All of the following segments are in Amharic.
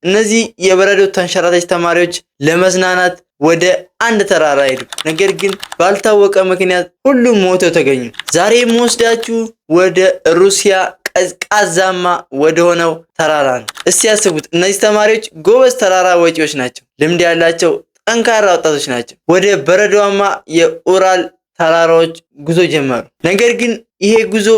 እነዚህ የበረዶ ተንሸራታች ተማሪዎች ለመዝናናት ወደ አንድ ተራራ ሄዱ። ነገር ግን ባልታወቀ ምክንያት ሁሉም ሞተው ተገኙ። ዛሬ የምወስዳችሁ ወደ ሩሲያ ቀዝቃዛማ ወደ ሆነው ተራራ ነው። እስቲ ያስቡት፣ እነዚህ ተማሪዎች ጎበዝ ተራራ ወጪዎች ናቸው። ልምድ ያላቸው ጠንካራ ወጣቶች ናቸው። ወደ በረዶማ የኡራል ተራራዎች ጉዞ ጀመሩ። ነገር ግን ይሄ ጉዞ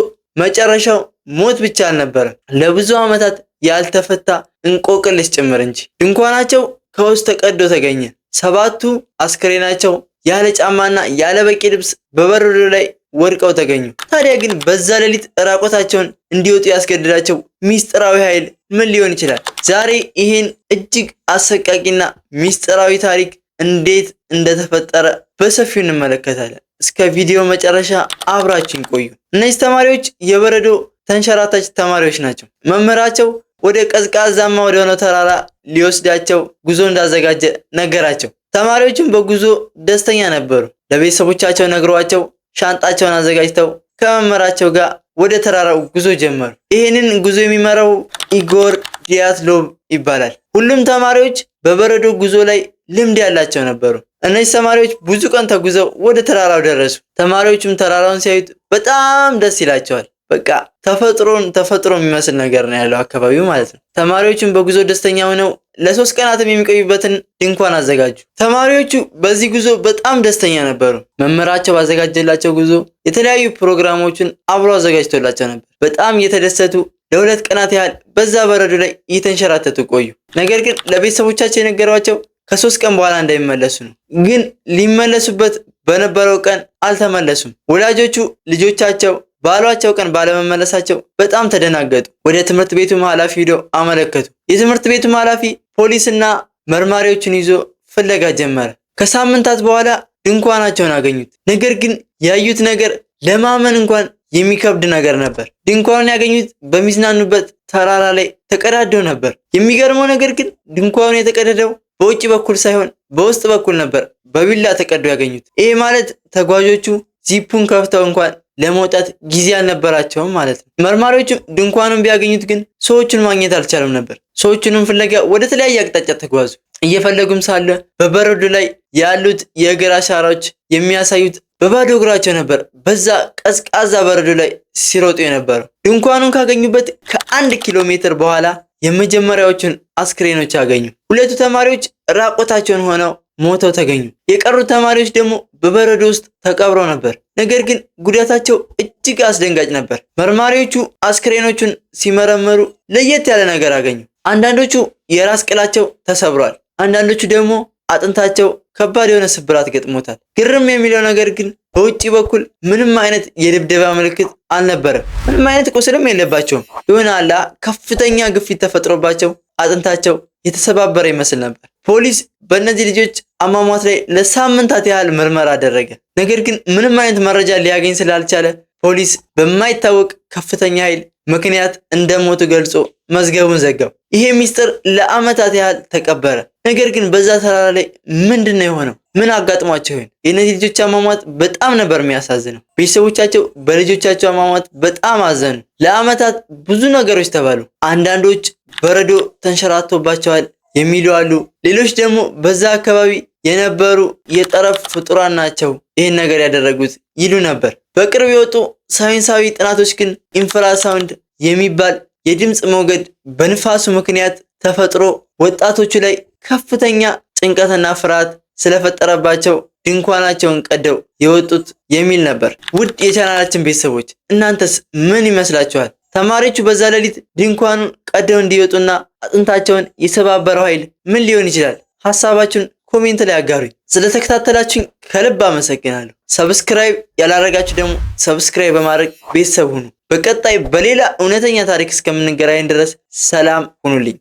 መጨረሻው ሞት ብቻ አልነበረም፣ ለብዙ ዓመታት ያልተፈታ እንቆቅልሽ ጭምር እንጂ። ድንኳናቸው ከውስጥ ተቀዶ ተገኘ። 7ቱ አስክሬናቸው ያለ ጫማና ያለ በቂ ልብስ በበረዶ ላይ ወድቀው ተገኙ። ታዲያ ግን በዛ ሌሊት ራቆታቸውን እንዲወጡ ያስገድዳቸው ሚስጥራዊ ኃይል ምን ሊሆን ይችላል? ዛሬ ይሄን እጅግ አሰቃቂና ሚስጥራዊ ታሪክ እንዴት እንደተፈጠረ በሰፊው እንመለከታለን። እስከ ቪዲዮ መጨረሻ አብራችን ቆዩ። እነዚህ ተማሪዎች የበረዶ ተንሸራታች ተማሪዎች ናቸው። መምህራቸው ወደ ቀዝቃዛማ ወደ ሆነው ተራራ ሊወስዳቸው ጉዞ እንዳዘጋጀ ነገራቸው። ተማሪዎችም በጉዞ ደስተኛ ነበሩ። ለቤተሰቦቻቸው ነግሯቸው ሻንጣቸውን አዘጋጅተው ከመምህራቸው ጋር ወደ ተራራው ጉዞ ጀመሩ። ይህንን ጉዞ የሚመራው ኢጎር ዲያትሎቭ ይባላል። ሁሉም ተማሪዎች በበረዶ ጉዞ ላይ ልምድ ያላቸው ነበሩ። እነዚህ ተማሪዎች ብዙ ቀን ተጉዘው ወደ ተራራው ደረሱ። ተማሪዎቹም ተራራውን ሲያዩት በጣም ደስ ይላቸዋል። በቃ ተፈጥሮ የሚመስል ነገር ነው ያለው አካባቢው ማለት ነው። ተማሪዎቹም በጉዞ ደስተኛ ሆነው ለ3 ቀናትም የሚቆዩበትን ድንኳን አዘጋጁ። ተማሪዎቹ በዚህ ጉዞ በጣም ደስተኛ ነበሩ። መምህራቸው ባዘጋጀላቸው ጉዞ የተለያዩ ፕሮግራሞችን አብሮ አዘጋጅቶላቸው ነበር። በጣም እየተደሰቱ ለ2 ቀናት ያህል በዛ በረዶ ላይ እየተንሸራተቱ ቆዩ። ነገር ግን ለቤተሰቦቻቸው የነገሯቸው ከ3 ቀን በኋላ እንዳይመለሱ ነው። ግን ሊመለሱበት በነበረው ቀን አልተመለሱም። ወላጆቹ ልጆቻቸው ባሏቸው ቀን ባለመመለሳቸው በጣም ተደናገጡ። ወደ ትምህርት ቤቱም ኃላፊ ሄደው አመለከቱ። የትምህርት ቤቱም ኃላፊ ፖሊስና መርማሪዎችን ይዞ ፍለጋ ጀመረ። ከሳምንታት በኋላ ድንኳናቸውን አገኙት። ነገር ግን ያዩት ነገር ለማመን እንኳን የሚከብድ ነገር ነበር። ድንኳኑን ያገኙት በሚዝናኑበት ተራራ ላይ ተቀዳደው ነበር። የሚገርመው ነገር ግን ድንኳኑ የተቀደደው በውጭ በኩል ሳይሆን በውስጥ በኩል ነበር። በቢላ ተቀዶ ያገኙት። ይሄ ማለት ተጓዦቹ ዚፑን ከፍተው እንኳን ለመውጣት ጊዜ አልነበራቸውም ማለት ነው። መርማሪዎቹም ድንኳኑን ቢያገኙት ግን ሰዎቹን ማግኘት አልቻለም ነበር። ሰዎቹንም ፍለጋ ወደ ተለያየ አቅጣጫ ተጓዙ። እየፈለጉም ሳለ በበረዶ ላይ ያሉት የእግር አሻራዎች የሚያሳዩት በባዶ እግራቸው ነበር በዛ ቀዝቃዛ በረዶ ላይ ሲሮጡ የነበረው። ድንኳኑን ካገኙበት ከ1 ኪሎ ሜትር በኋላ የመጀመሪያዎቹን አስክሬኖች አገኙ። ሁለቱ ተማሪዎች ራቆታቸውን ሆነው ሞተው ተገኙ። የቀሩት ተማሪዎች ደግሞ በበረዶ ውስጥ ተቀብረው ነበር። ነገር ግን ጉዳታቸው እጅግ አስደንጋጭ ነበር። መርማሪዎቹ አስክሬኖቹን ሲመረምሩ ለየት ያለ ነገር አገኙ። አንዳንዶቹ የራስ ቅላቸው ተሰብሯል። አንዳንዶቹ ደግሞ አጥንታቸው ከባድ የሆነ ስብራት ገጥሞታል። ግርም የሚለው ነገር ግን በውጪ በኩል ምንም አይነት የድብደባ ምልክት አልነበረም። ምንም አይነት ቁስልም የለባቸውም። የሆነ አላ ከፍተኛ ግፊት ተፈጥሮባቸው አጥንታቸው የተሰባበረ ይመስል ነበር። ፖሊስ በእነዚህ ልጆች አሟሟት ላይ ለሳምንታት ያህል ምርመራ አደረገ። ነገር ግን ምንም አይነት መረጃ ሊያገኝ ስላልቻለ ፖሊስ በማይታወቅ ከፍተኛ ኃይል ምክንያት እንደሞቱ ገልጾ መዝገቡን ዘጋው። ይሄ ሚስጥር ለዓመታት ያህል ተቀበረ። ነገር ግን በዛ ተራራ ላይ ምንድነው የሆነው? ምን አጋጥሟቸው ይሆን? የእነዚህ ልጆች አሟሟት በጣም ነበር የሚያሳዝነው። ቤተሰቦቻቸው በልጆቻቸው አሟሟት በጣም አዘኑ። ለዓመታት ብዙ ነገሮች ተባሉ። አንዳንዶች በረዶ ተንሸራቶባቸዋል የሚሉ አሉ። ሌሎች ደግሞ በዛ አካባቢ የነበሩ የጠረፍ ፍጡራን ናቸው ይህን ነገር ያደረጉት ይሉ ነበር። በቅርብ የወጡ ሳይንሳዊ ጥናቶች ግን ኢንፍራሳውንድ የሚባል የድምፅ ሞገድ በንፋሱ ምክንያት ተፈጥሮ ወጣቶቹ ላይ ከፍተኛ ጭንቀትና ፍርሃት ስለፈጠረባቸው ድንኳናቸውን ቀደው የወጡት የሚል ነበር። ውድ የቻናላችን ቤተሰቦች እናንተስ ምን ይመስላችኋል? ተማሪዎቹ በዛ ሌሊት ድንኳኑን ቀደው እንዲወጡና አጥንታቸውን የሰባበረው ኃይል ምን ሊሆን ይችላል? ሐሳባችሁን ኮሜንት ላይ አጋሩኝ። ስለተከታተላችሁኝ ከልብ አመሰግናለሁ። ሰብስክራይብ ያላረጋችሁ ደግሞ ሰብስክራይብ በማድረግ ቤተሰብ ሁኑ። በቀጣይ በሌላ እውነተኛ ታሪክ እስከምንገናኝ ድረስ ሰላም ሁኑልኝ።